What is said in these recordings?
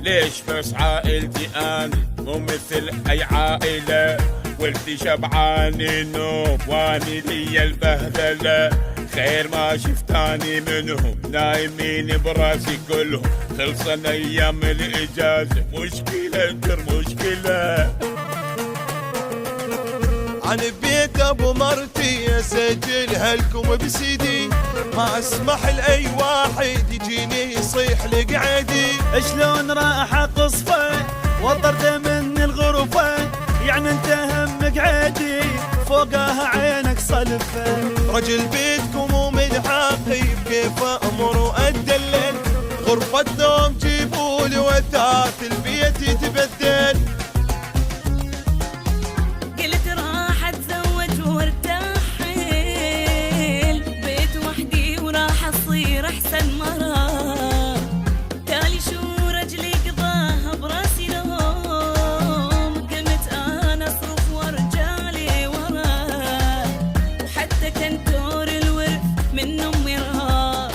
ليش بس عائلتي أنا مو مثل أي عائلة؟ ولدي شبعان النوم واني لي البهدلة، خير ما شفتاني منهم نايمين براسي كلهم، خلصن أيام الإجازة مشكلة انكر مشكلة. عن بيت ابو مرتي اسجلها لكم بسيدي، ما اسمح لاي واحد يجيني يصيح لقعدي. شلون راح اقصفه وطرده من الغرفه، يعني انت هم قعدي فوقها عينك صلفه. رجل بيتكم ومن حقي بكيف امر واتدلل، غرفة نوم جيبولي وثاث البيت يتبدل. أحسن مرة تالي شو رجلي قضاها براسي نوم، قمت أنا أصرف ورجالي وراه، وحتى كنتور الورث من أمي راح،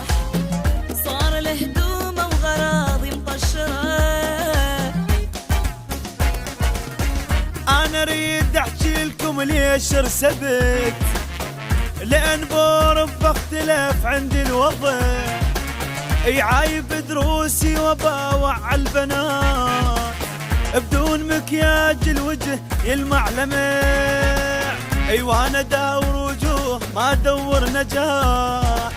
صار له هدومه وغراضي مطشرة. أنا أريد أحكي لكم ليش ارسبت، لأن بورب اختلاف عندي الوضع، عايب دروسي وباوع على البنات، بدون مكياج الوجه يلمع لمع، وانا داور وجوه ما ادور نجاح،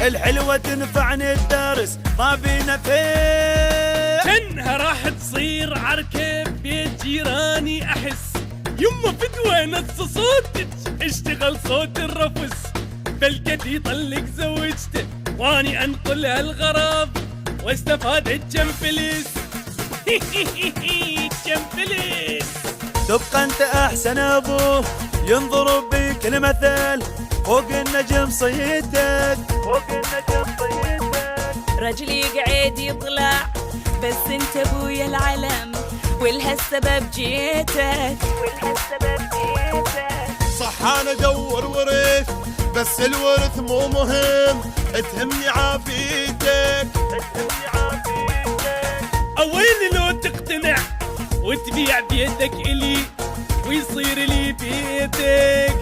الحلوة تنفعني الدرس ما بينا فيه. كنها راح تصير عركة بيت جيراني أحس، يما فدوة نص صوتك اشتغل صوت الرفس، بلقت يطلق زوجته واني انقل هالغرض واستفاد الجم فلس. جم فلس تبقى انت احسن ابوه ينظر بك المثل، فوق النجم صيتك فوق النجم صيتك. رجلي قاعد يطلع بس انت ابويا العلم، ولهالسبب جيتك ولهالسبب جيتك. صح انا ادور ورث بس الورث مو مهم، تهمني عافيتك تهمني عافيتك. اوين لو تقتنع وتبيع بيدك الي ويصير لي بيتك.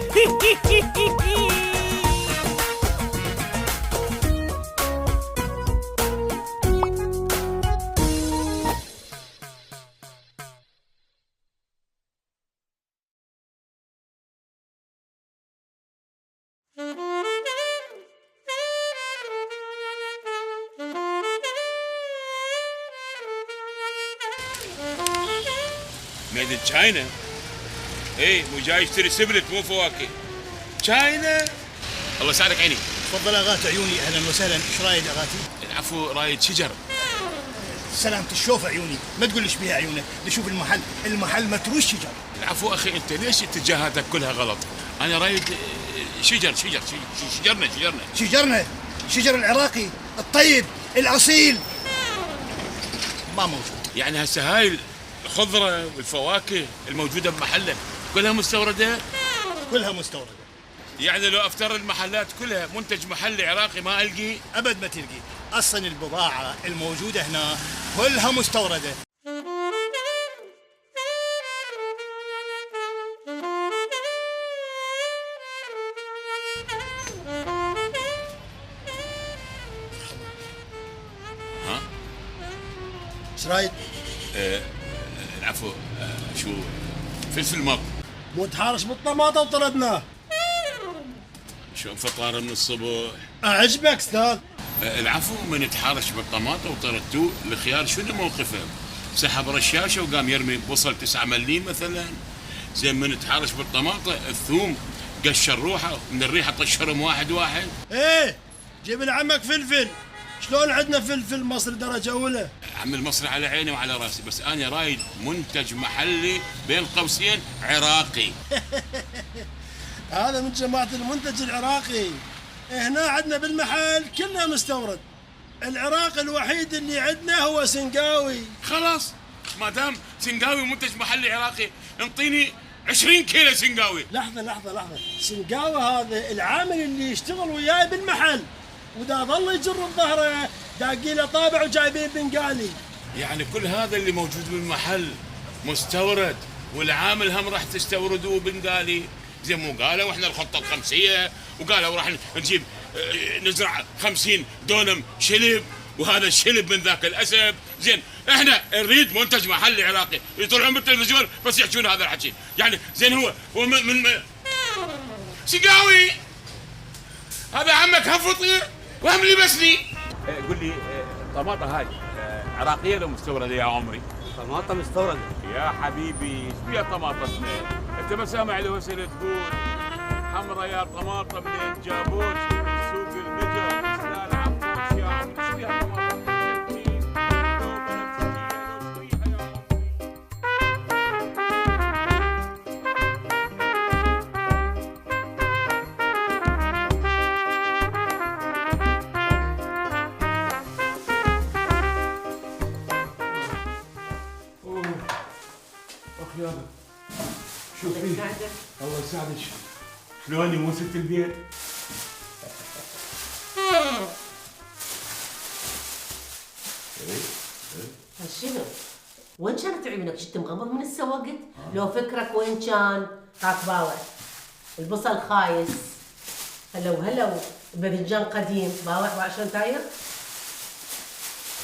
ميد ان تشاينا. ايه مو جاي اشتري سبلت مو فواكه. تشاينا. الله يسعدك عيني. تفضل اغاتي عيوني، اهلا وسهلا. ايش رايد اغاتي؟ العفو رايد شجر. سلامة الشوف عيوني، ما تقول ايش بيها عيونك، نشوف المحل، المحل متروس شجر. العفو اخي انت ليش اتجاهاتك كلها غلط؟ انا رايد شجرنا شجر العراقي الطيب الاصيل ما موجود. يعني هسه هاي الخضره والفواكه الموجوده بمحلك كلها مستورده؟ كلها مستورده. يعني لو افتر المحلات كلها منتج محلي عراقي ما القي؟ ابد ما تلقي، اصلا البضاعه الموجوده هنا كلها مستورده. ها؟ ايش رايد؟ العفو شو فلفل مط مو تحارش بالطماطه وطردناه. شو فطار من الصبح؟ اعجبك استاذ؟ العفو من يتحارش بالطماطة وطردتوه الخيار شنو موقفه؟ سحب رشاشة وقام يرمي بصل 9 مليم مثلا. زين من يتحارش بالطماطة الثوم قشر روحه من الريحة طشرهم واحد واحد. ايه جيب لعمك فلفل، شلون عندنا فلفل مصري درجة أولى؟ عم المصري على عيني وعلى راسي، بس أنا رايد منتج محلي بين قوسين عراقي. هذا من جماعة المنتج العراقي، هنا عندنا بالمحل كلنا مستورد، العراق الوحيد اللي عندنا هو سنقاوي. خلاص ما دام سنقاوي منتج محلي عراقي انطيني 20 كيلو سنقاوي. لحظة، سنقاوي هذا العامل اللي يشتغل وياي بالمحل، ودا ظل يجر بظهره داقي له طابع وجايبين بنقالي. يعني كل هذا اللي موجود بالمحل مستورد، والعامل هم راح تستوردوه بنقالي؟ زين مو قالوا احنا الخطه الخمسيه، وقالوا راح نجيب نزرع 50 دونم شلب، وهذا الشلب من ذاك الاسد. زين احنا نريد منتج محلي عراقي، يطلعون بالتلفزيون بس يحكون هذا الحكي. يعني زين هو من سقاوي هذا عمك هم فطير وهم لبسني. قول لي طماطة هاي عراقية لو مستوردة يا عمري؟ طماطم مستوردة يا حبيبي ايش فيها طماطتنا؟ انت ما سامع الوسيلة تقول حمرا يا طماطم من جابوش من سوق المجر استاذ عبوش يا عمري. ايش فيها طماطم؟ يابا شوفي الله يساعدك. شلوني مو ست البيت؟ شنو؟ وين كانت عيونك؟ شفت مغمض من السواقت؟ لو فكرك وين كان؟ هاك باوع البصل خايس، هلو الباذنجان قديم، باوع عشان تاير،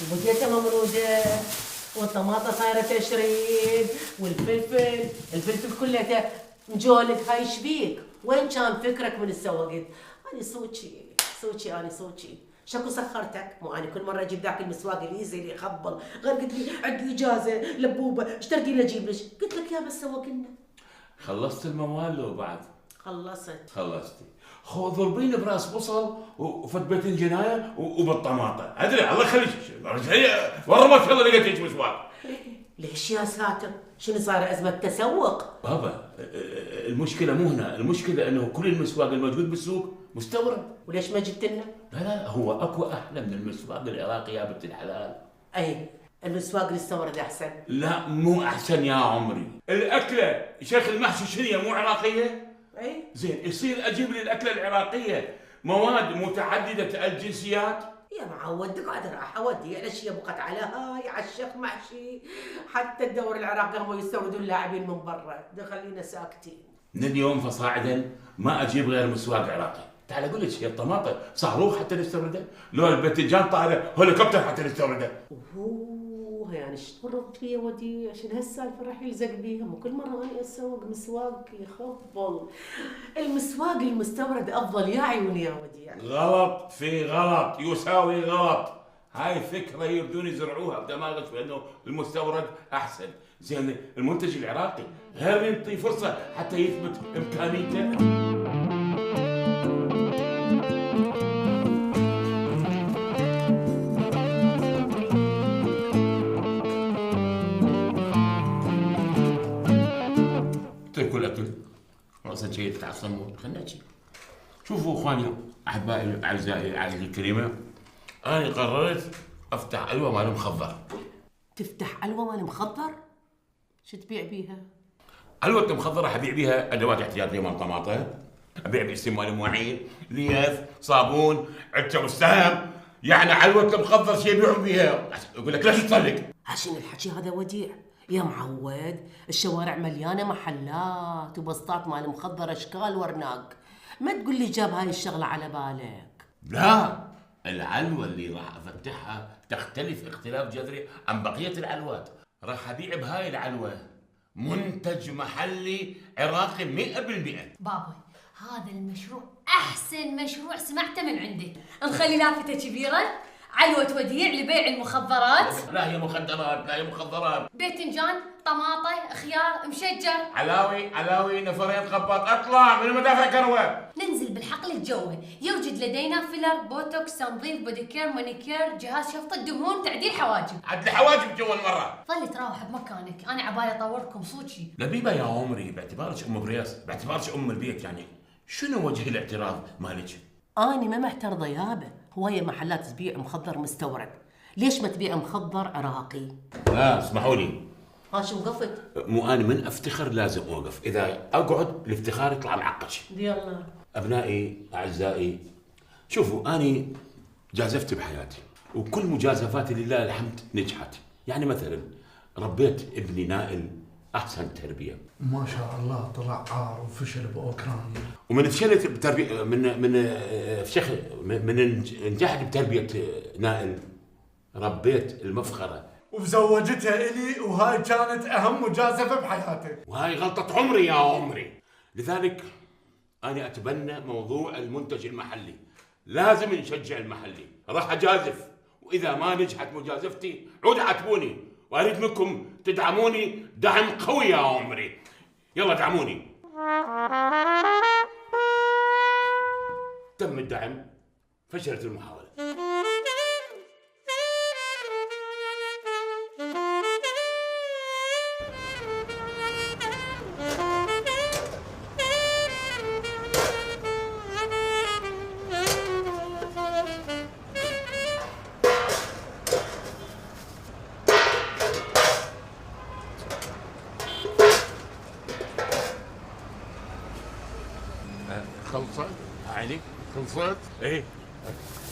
البوتيتا ممروده، والطماطة صايرة تشريد، الفلفل كله مجولد. هاي شبيك؟ وين كان فكرك من السواقت؟ أنا صوتشي شكو سخرتك؟ مو أنا كل مرة أجيب ذاك المسواق اللي اللي يخبل، غير قلت لي عندي إجازة لبوبة، اشترتي لي أجيب لك؟ قلت لك يا بس سوق لنا. خلصت الموال لو بعد؟ خلصتي. خو ضربيني براس بصل وفد باذنجانايه وبالطماطه، ادري الله يخليك رجعي ورا ما شاء الله لقيت مسواق. ليش يا ساتر؟ شنو صار أزمة تسوق؟ بابا المشكله مو هنا، المشكله انه كل المسواق الموجود بالسوق مستورد. وليش ما جبت لنا؟ لا هو اكو احلى من المسواق العراقي يا بنت الحلال. اي المسواق المستورد احسن. لا مو احسن يا عمري، الاكله شيخ المحشي شنو مو عراقيه؟ اي زين يصير اجيب لي الاكله العراقيه مواد متعدده الجنسيات؟ يا معود قاعد راح اودي الاشياء بقت على هاي على الشيخ محشي، حتى الدور العراقي هم يستوردون اللاعبين من برا، خلينا ساكتين. من اليوم فصاعدا ما اجيب غير مسواق عراقي. تعال اقول لك هي الطماطم صاروخ حتى نستوردها، لو الباذنجان طائره هليكوبتر حتى نستوردها. اوه يعني ايش تورطت فيا ودي عشان هالسالفه راح يلزق بيها، مو كل مره اني اسوق مسواق يخبل. المسواق المستورد افضل يا عيوني يا وديع. غلط في غلط يساوي غلط، هاي فكره يريدون يزرعوها بدماغك بانه المستورد احسن. زين المنتج العراقي غير ينطي فرصه حتى يثبت امكانيته. تاكل اكل راسا شيء تتعصبون. خلنا نجي شوفوا اخواني احبائي اعزائي عائلتي الكريمه، انا قررت افتح علوه مال مخضر. تفتح علوه مال مخضر؟ شو تبيع بيها؟ علوه المخضر راح ابيع بيها ادوات احتياطيه مال طماطم، ابيع باستعمال مواعين، ليف، صابون، عده وسام. يعني علوه المخضر شيء يبيعون بيها. يقول لك ليش تطلق؟ عشان الحكي هذا وديع يا معود، الشوارع مليانه محلات وبسطات مال مخضر اشكال ورناق، ما تقول لي جاب هاي الشغله على بالك. لا العلوه اللي راح افتحها تختلف اختلاف جذري عن بقيه العلوات. راح ابيع بهاي العلوه منتج محلي عراقي 100%. بابا هذا المشروع احسن مشروع سمعته من عندك. نخلي لافته كبيره علوة وديع لبيع المخدرات. لا هي مخدرات، لا هي مخدرات. باذنجان، طماطة، خيار، مشجر، علاوي نفرين خباط. اطلع من مدافع كروه. ننزل بالحقل الجوي. يوجد لدينا فيلر، بوتوكس، تنظيف، بوديكير، مانيكير، جهاز شفط الدهون، تعديل حواجب. عدل حواجب جوا المره. ظل تروح بمكانك، انا عبالي اطوركم صوتي. لبيبه يا عمري باعتبارك ام برياس، باعتبارك ام البيت، يعني شنو وجه الاعتراض مالك؟ أنا ما معترضة يابا، هواية محلات تبيع مخضر مستورد، ليش ما تبيع مخضر عراقي؟ لا اسمحوا لي. شو وقفت؟ مو أنا من أفتخر لازم أوقف، إذا أقعد الافتخار يطلع معقش. يلا. أبنائي أعزائي، شوفوا أنا جازفت بحياتي وكل مجازفاتي لله الحمد نجحت. يعني مثلا ربيت ابني نائل احسن تربيه، ما شاء الله طلع عار وفشل باوكرانيا. ومن فشلت بتربيه من نجحت بتربيه نائل ربيت المفخره وزوجتها الي، وهاي كانت اهم مجازفه بحياتي. وهاي غلطه عمري يا عمري. لذلك انا اتبنى موضوع المنتج المحلي، لازم نشجع المحلي. راح اجازف، واذا ما نجحت مجازفتي عودوا عاتبوني، واريد منكم تدعموني دعم قوي يا عمري. يلا دعموني. تم الدعم، فشلت المحاولة. خلصت؟ عيني؟ خلصت؟ ايه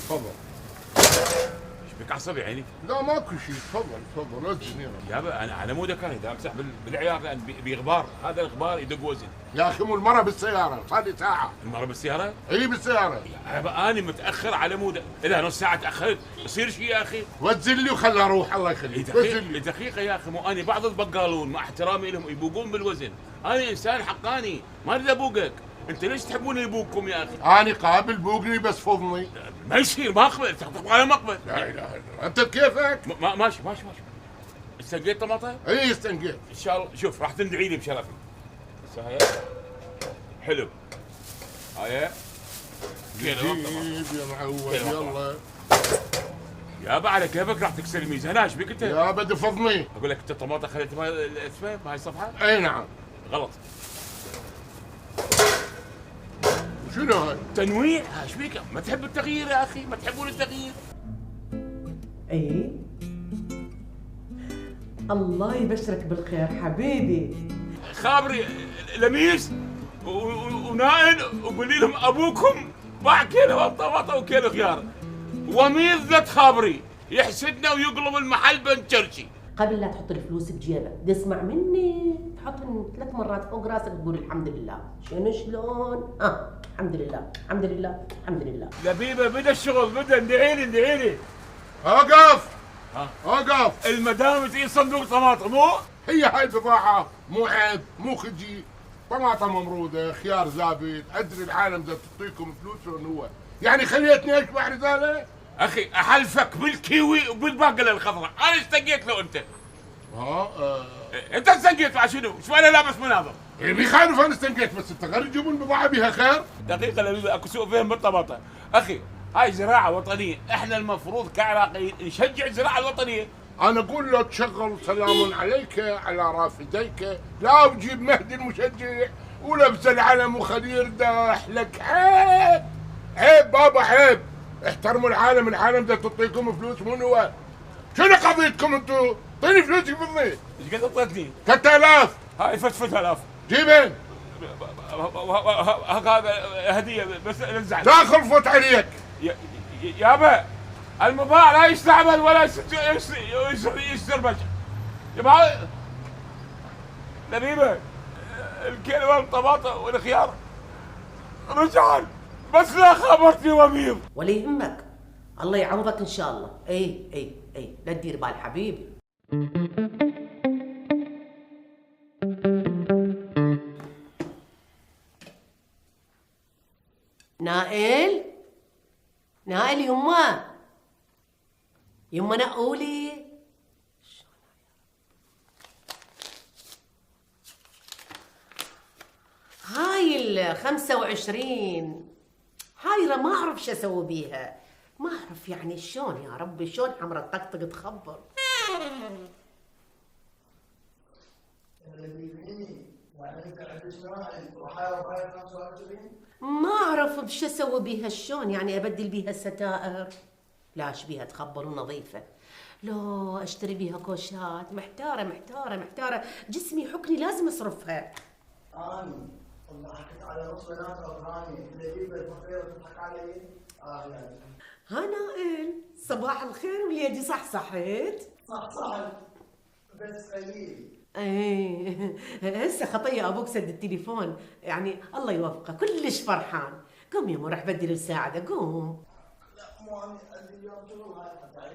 تفضل. ايش بك عصبي عيني؟ لا ماكو شيء، تفضل تفضل لا تجنينا. يابا انا على مودك، انا اذا امسح بالعيار لان بغبار، هذا الغبار يدق وزن. يا اخي مو المرة بالسيارة، صار لي ساعة. المره بالسياره؟ اي بالسيارة. يابا انا متاخر على مودك، اذا نص ساعه تاخرت يصير شيء يا اخي. وزن لي وخلها اروح الله يخليك. وزن لي. دقيقه يا اخي، مو انا بعض البقالون مع احترامي لهم يبوقون بالوزن، انا انسان حقاني ما اريد ابوقك. انت ليش تحبون يبوقكم يا اخي؟ انا قابل بوقني بس فضني. ما يصير، ما اقبل، تطبق على ما اقبل. لا اله الا الله، انت بكيفك؟ ماشي. استنقيت طماطه؟ اي استنقيت. ان شاء الله. شوف راح تندعي لي بشرفي. بس هاي حلو. هاي جيب يا معود يلا. يابا على كيفك راح تكسر الميزان، ايش بك انت؟ يا بدي فضني. اقول لك انت الطماطه خليتها الاسمه بهاي الصفحه؟ اي نعم. غلط. شنو هاي؟ تنويع. ايش بيك؟ ما تحب التغيير يا اخي؟ ما تحبون التغيير؟ ايه الله يبشرك بالخير حبيبي. خابري لميس ونائل وقولي لهم ابوكم باع كيلو طماطه وكيلو خيار، وميز ذات خابري يحسدنا ويقلب المحل بنشرشي. قبل لا تحط الفلوس بجيبك تسمع مني، تحطهم 3 مرات فوق راسك تقول الحمد لله. شلون؟ الحمد لله الحمد لله الحمد لله. لبيبه بدا الشغل، بدا. ادعي لي. اوقف. اوقف. المدام تقيل صندوق طماطم مو؟ هي هاي البضاعة مو عيب مو خجي، طماطم ممرودة، خيار زابط، ادري العالم ده تعطيكم فلوس ولا هو؟ يعني خليتني اشبع رسالة؟ اخي احلفك بالكيوي وبالباقله الخضراء، انا استقيت له انت. انت استنقيت مع شنو؟ شو انا لابس مناظر؟ بيخالف انا استنقيت، بس انت غير تجيبون البضاعة بها خير؟ دقيقة لبيبة، اكو سوء فهم بالطماطم. اخي هاي زراعة وطنية، احنا المفروض كعراقيين نشجع الزراعة الوطنية. انا اقول له تشغل سلام عليك على رافديك، لا وجيب مهدي المشجع ولبس العلم وخليه داح لك. عيب عيب بابا عيب. احترموا العالم، العالم ده تعطيكم فلوس مو نواه. شنو قضيتكم انتو؟ اعطيني فلوسك بالضبط. ايش قد اعطيتني؟ 3000. هاي فتفت 1000. جيبين. هذا هدية بس نزعل. لا خلفت عليك. يابا المباع لا يستعمل ولا يستربج. يبا لبيبة الكيلو والطماطم والخيار رجعان، بس لا خبرتني وميض. ولا يهمك، الله يعوضك ان شاء الله. اي لا تدير بال حبيبي. نائل يما نقولي. هاي 25 هايرة ما اعرف شو اسوي بيها، ما اعرف يعني شلون يا ربي، شلون حمرة طقطق تخبر. ما اعرف بشو اسوي بيها، شلون يعني ابدل بيها الستائر، لا بيها تخبر ونظيفة، لو اشتري بيها كوشات، محتارة جسمي يحكني لازم اصرفها. اني والله حكيت على نص بنات اوكراني، لبيبه الفقيره تضحك علي. ها نائل، صباح الخير وليدي، صحيت؟ صح بس قليل. ايه هسه خطيه ابوك سد التليفون، يعني الله يوفقه، كلش فرحان. قوم يا رح بدل الساعده، قوم. لا مو انا اليوم شغل هاي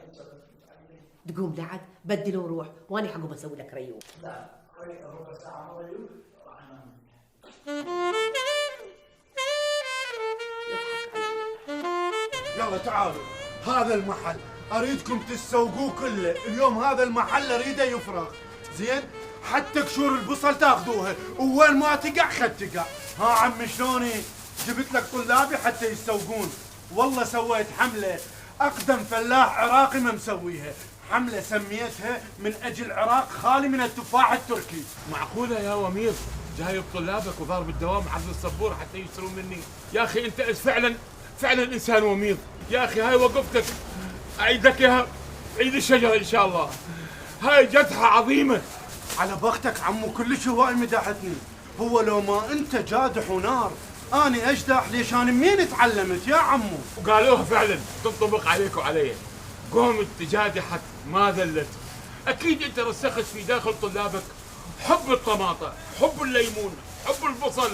تقوم لعد بدل وروح، وانا حقوم اسوي لك ريوق. لا ربع ساعه ريوق راح انام. يلا تعالوا، هذا المحل اريدكم تسوقوه كله اليوم. هذا المحل اريده يفرغ زين، حتى قشور البصل تاخذوها، وين ما تقع خد تقع. ها عمي شلوني جبت لك طلابي حتى يسوقون. والله سويت حمله اقدم فلاح عراقي ما مسويها، حمله سميتها من اجل عراق خالي من التفاح التركي. معقولة يا وميض جايب طلابك وضارب الدوام عرض السبورة حتى يشترون مني؟ يا أخي أنت فعلا إنسان وميض. يا أخي هاي وقفتك أعيدك إياها عيد الشجرة إن شاء الله. هاي جدحة عظيمة. على بختك عمو، كلش هواي مدحتني. هو لو ما انت جادح ونار اني اجدح، ليش انا منين تعلمت يا عمو؟ وقالوها فعلا تنطبق عليك وعلي. قومت جادحت ما ذلت. أكيد أنت رسخت في داخل طلابك حب الطماطة، حب الليمون، حب البصل،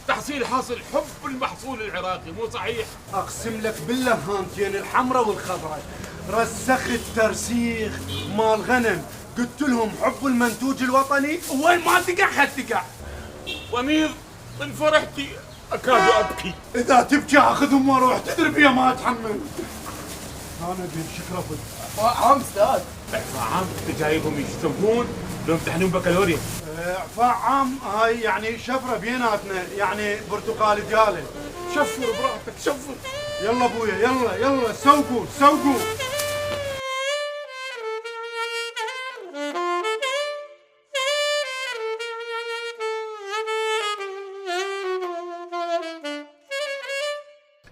تحصيل حاصل حب المحصول العراقي، مو صحيح؟ اقسم لك بالله هانتين الحمراء والخضراء رسخت ترسيخ مال غنم، قلت لهم حب المنتوج الوطني، وين ما تقع خد تقع. وميض من فرحتي اكاد ابكي. اذا تبكي اخذهم واروح، تدري بيا ما اتحمل. انا بين شكرفت. عام استاذ. اعفاء عام انت جايبهم يشتمون لو يمتحنون بكالوريا. اعفاء عام هاي يعني شفره بيناتنا، يعني برتقال دياله. شفر براحتك شفر. يلا ابويا يلا سوقوا.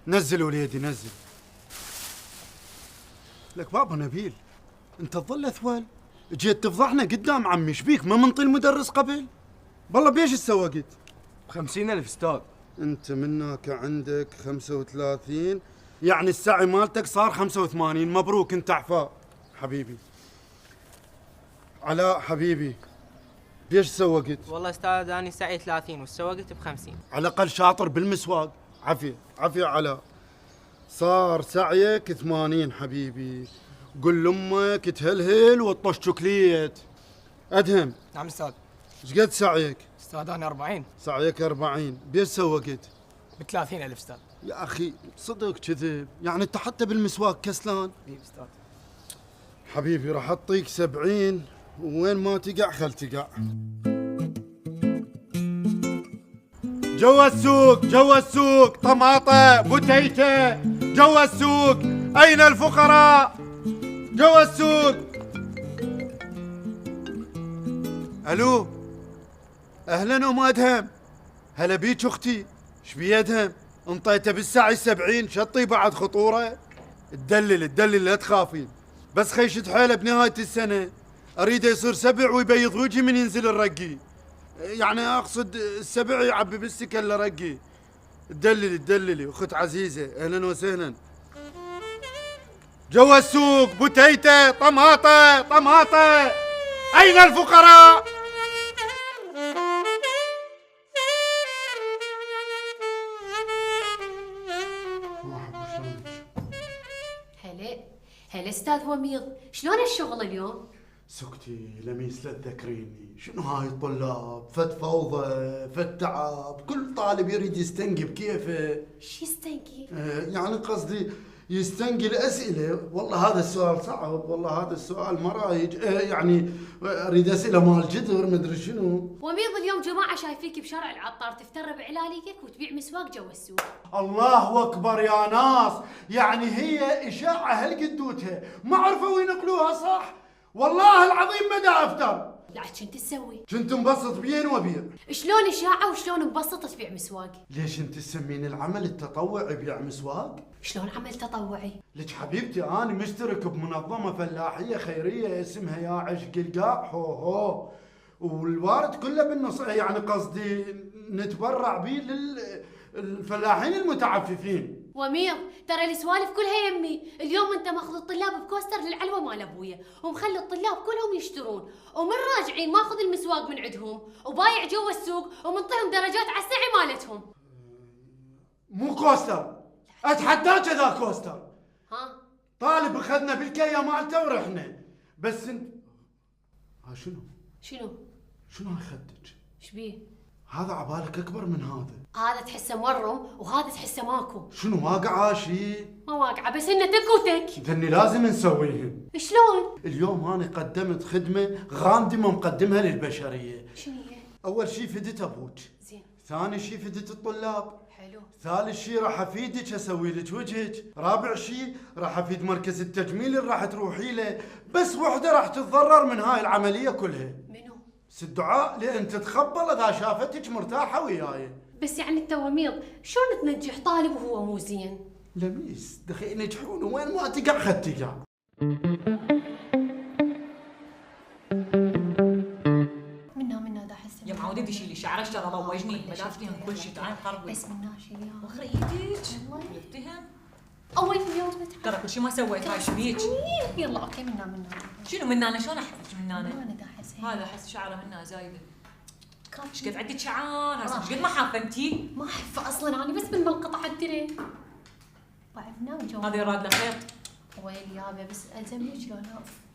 نزل وليدي نزل. لك بابا نبيل، انت تظل اثول، جيت تفضحنا قدام عمي، شبيك ما منطي المدرس قبل؟ والله بيش سوقت؟ 50,000 استاذ. انت منك عندك 35، يعني السعي مالتك صار 85. مبروك انت عفاء حبيبي. علاء حبيبي بيش سوقت؟ والله استاذ اني سعي 30 وسوقت ب50. على الاقل شاطر بالمسواق. عافيه علاء. صار سعيك 80 حبيبي. قل لامك تهلهل وتطش شوكليت. ادهم. نعم استاذ. ايش قد سعيك؟ استاذ انا 40. سعيك 40. بيش سوقت؟ ب30,000 استاذ. يا اخي صدق كذب، يعني انت حتى بالمسواق كسلان. حبيبي استاذ. حبيبي راح اعطيك 70 وين ما تقع خل تقع. جوا السوق طماطة بوتيتة. جوا السوق أين الفقراء؟ جوا السوق. ألو أهلا أم أدهم. هلا بيك أختي. شبي أدهم؟ انطيته بالساعة 70 شطي بعد خطورة. تدلل لا تخافين، بس خيشت حيله بنهاية السنة أريده يصير 7 ويبيض وجهي من ينزل الرقي، يعني اقصد السبع يعبي بالسكن لرقي. تدللي اخت عزيزه اهلا وسهلا. جوا السوق بوتيته طماطه اين الفقراء؟ هلا استاذ وميض، شلون الشغل اليوم؟ سكتي لميس لا تذكريني، شنو هاي الطلاب؟ فد فوضى، فد تعب، كل طالب يريد يستنقي بكيفه. شو يستنقي؟ يعني قصدي يستنقي الأسئلة. والله هذا السؤال صعب، والله هذا السؤال ما رايج. يعني اريد اسئله مال جدر مدري شنو. وميض اليوم جماعه شايفيك بشارع العطار تفتر بعلاليقك وتبيع مسواق جوا السوق. الله اكبر يا ناس، يعني هي اشاعه هالقدوتها ما عرفوا ينقلوها صح. والله العظيم ما دا افتر. لا كنت تسوي؟ كنت مبسط بين وبيع. شلون اشاعه وشلون مبسط تبيع مسواق؟ ليش انت تسمين العمل التطوعي بيع مسواق؟ شلون عمل تطوعي؟ لك حبيبتي انا مشترك بمنظمه فلاحيه خيريه اسمها يا عشق القاع هو والوارد كله بالنص، يعني قصدي نتبرع به للفلاحين المتعففين. وميض ترى السوالف كلها يمي. اليوم انت ماخذ الطلاب بكوستر للعلوه مال ابويا ومخلي الطلاب كلهم يشترون، ومن راجعين ماخذ المسواق من عندهم وبايع جوا السوق ومنطيهم درجات على الساعه مالتهم. مو كوستر، اتحداك اذا كوستر. ها طالب اخذنا بالكيه مالته ورحنا، بس انت ها شنو؟ شنو اخذتك؟ ايش بيه؟ هذا عبالك اكبر من هذا. هذا تحسه مرم وهذا تحسه ماكو. شنو واقعه شيء؟ ما واقعه بس انه تك وتك. ذني لازم نسويهم. شلون؟ اليوم انا قدمت خدمه غامضه مقدمها للبشريه. شنو هي؟ اول شيء فدت ابوك. زين. ثاني شيء فدت الطلاب. حلو. ثالث شيء راح افيدك اسوي لك وجهك. رابع شيء راح افيد مركز التجميل اللي راح تروحي له، بس وحده راح تتضرر من هاي العمليه كلها. منو؟ بس الدعاء لان تتخبل اذا شافتك مرتاحه وياي. بس يعني انت وميض شلون تنجح طالب وهو مو زين؟ لميس دخي ينجحون وين ما تقع خد تقع. منا دا حس يا معودة دي شيلي شعرك ترى روجني ملافتي كل شيء تعال قربي بس منا شيلي وخر ايدك لفتهم اول يوم متعب ترى كل شيء ما سويت هاي شبيك يلا اوكي منا شنو منانا شلون احسك منانا؟ انا دا احس هذا احس شعره منا زايده ايش قد عندك شعر هسه ايش قد ما حافه انتي؟ ما احفه اصلا انا بس بالمنقطع عدلي بعدنا وجو هذا يراد له خيط ويلي يابا بس الزمني شلون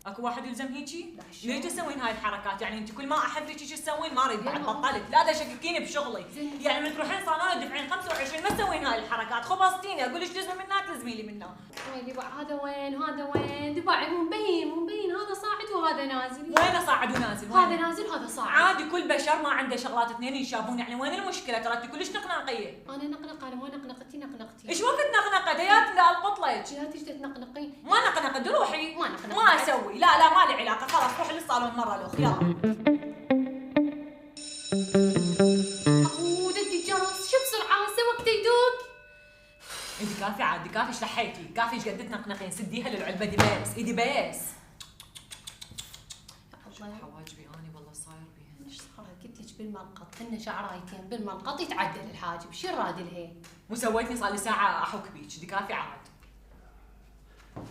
اكو واحد يلزم هيجي؟ ليش تسوين هاي الحركات؟ يعني انت كل ما احب لك شو تسوين ما اريد بعد بطلت، لا تشككيني بشغلي، يعني من تروحين صالون تدفعين 25 ما تسوين هاي الحركات، خبصتيني اقول لك تلزمي منها تلزمي لي منها. ويلي بقى هذا وين دباعي مو مبين هذا صاعد وهذا نازل. وين صاعد ونازل؟ هذا نازل هذا صاعد. عادي كل بشر ما عنده شغلات اثنين يشافون، يعني وين المشكله؟ ترى انت كلش نقنقيه. انا نقنقه انا ما نقنقتي. ايش وقت نقنقه؟ ديات لا القطلج. جهات ايش تنقنقي؟ ما نقنقه روحي. ما نقنقه. ما اسوي لا ما لي علاقه خلاص روحي للصالون مره الاخ يلا. دقي الجرس شو بسرعه هسه وقت يدوق. انت كافي عادي كافي ايش لحيتي؟ كافي ايش قد تنقنقين؟ سديها للعلبه دي بس ايدي بس. حواجبي اني والله صاير بيها. ايش صار؟ قلت لك بالملقط كنا شعرايتين بالملقط يتعدل الحاجب شو الرادل هي؟ مو سويتني صار لي ساعه احك بيك دي كافي عاد.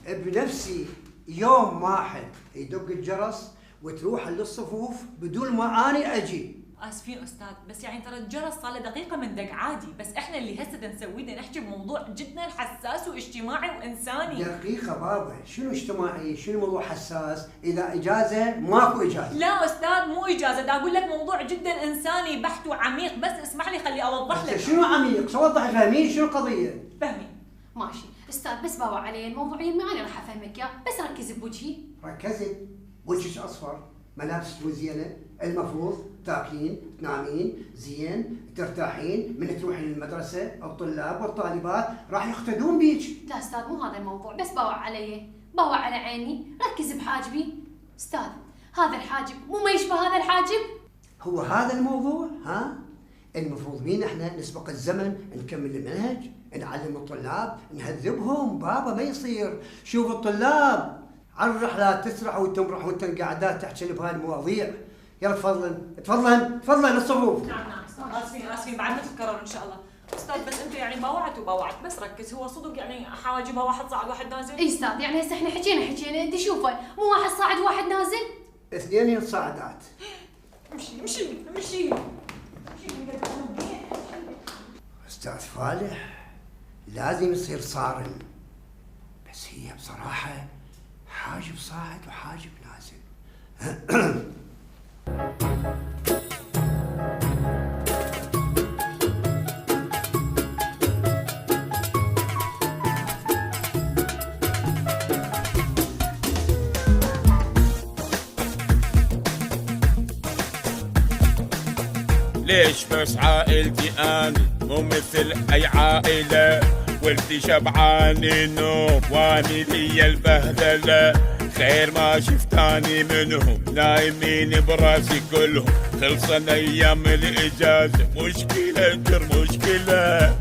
بنفسي يوم واحد يدق الجرس وتروح للصفوف بدون ما اني اجي. اسفين استاذ بس يعني ترى الجرس صار له دقيقه من دق عادي، بس احنا اللي هسه نسويه نحكي بموضوع جدا حساس واجتماعي وانساني. دقيقه بابا شنو اجتماعي؟ شنو موضوع حساس؟ اذا اجازه ماكو اجازه. لا استاذ مو اجازه، دا اقول لك موضوع جدا انساني بحت وعميق، بس اسمح لي خلي اوضح لك. شنو عميق؟ شو اوضح فهمين شنو القضيه؟ فهمي. ماشي استاذ بس باوع علي الموضوع يمي انا راح افهمك اياه، بس ركزي بوجهي. ركزت وجهك اصفر، ملابسك زينه، المفروض تاكلين، تنامين، زين، ترتاحين، من تروحين للمدرسه، الطلاب والطالبات راح يقتدون بيك. لا استاذ مو هذا الموضوع، بس باوع علي، باوع على عيني، ركز بحاجبي. استاذ هذا الحاجب مو ما يشبه هذا الحاجب؟ هو هذا الموضوع؟ ها؟ المفروض مين احنا نسبق الزمن، نكمل المنهج، نعلم الطلاب، نهذبهم، بابا ما يصير. شوف الطلاب على الرحلات تسرح وتمرح وانت قاعدات تحكي بهاي المواضيع. يلا تفضلن للصفوف. نعم اسفين بعد ما تتكرر ان شاء الله. استاذ بس انت يعني باوعت بس ركز، هو صدق يعني حواجبها واحد صاعد واحد نازل؟ اي استاذ يعني هسه احنا حكينا انت شوفه مو واحد صاعد واحد نازل؟ اثنين صاعدات. امشي استاذ فالح لازم يصير صارم، بس هي بصراحه حاجب صاعد وحاجب نازل. ليش بس عائلتي أنا مو مثل أي عائلة، ولدي شبعاني نوم واني لي البهدلة، خير ما شفتاني منهم نايمين براسي كلهم، خلصن أيام الإجازة مشكلة مشكلة.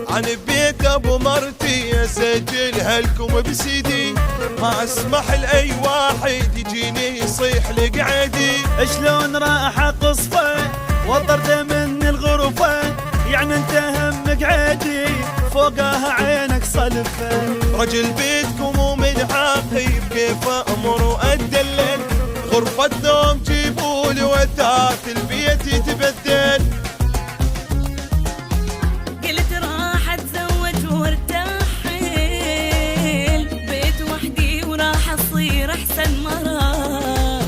عن بيت ابو مرتي اسجلها لكم بسيدي، ما اسمح لاي واحد يجيني يصيح لقعدي. شلون راح اقصفه وطرده من الغرفه، يعني انت همك عادي فوقها عينك صلفة. رجل بيتكم ومن عاقب كيف امر واتدلل، غرفة نوم جيبولي وثاث البيت يتبدل. قلت راح اتزوج وارتاحل، بيت وحدي وراح اصير احسن مرة.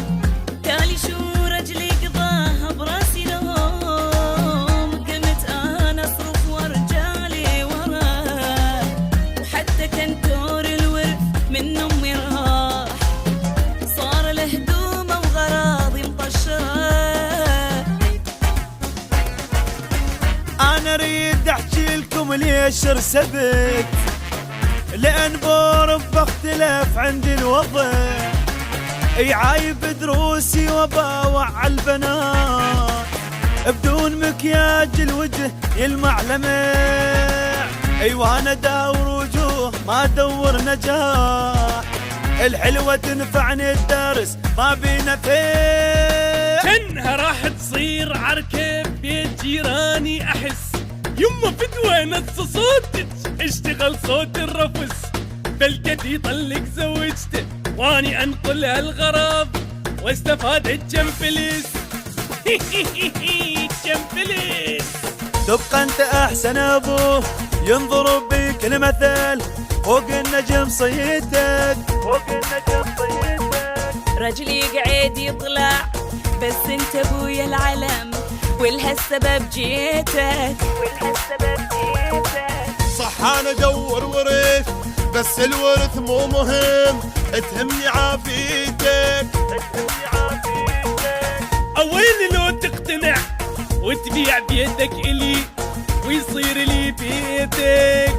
تالي شو رجلي قضاها براسي نوم، قمت انا اصرف ورجالي وراه، وحتى كنتور الورث من امي راح، صار له هدومه وغراضي مطشره. انا اريد احكي لكم ليش ارسبت، لان بورب باختلاف عندي الوضع، اي عايب دروسي وباوع على البنات، بدون مكياج الوجه يلمع لمع، ايوه انا داور وجوه ما ادور نجاح، الحلوة تنفعني الدرس ما بينا فيه. كنها راح تصير عركة بيت جيراني أحس، يما فدوى نص صوتك اشتغل صوت الرفس، بلقت يطلق زوجته واني انقل هالغرض واستفاد الجم فلس. كم فلس تبقى انت احسن ابوه ينضرب بيك المثل، فوق النجم صيتك فوق النجم صيتك. رجلي قاعد يطلع بس انت ابويا العلم، ولهالسبب جيتك ولهالسبب جيتك. صح انا ادور ورث بس الورث مو مهم، تهمني عافيتك تهمني عافيتك. اوين لو تقتنع وتبيع بيدك الي ويصير لي بيتك.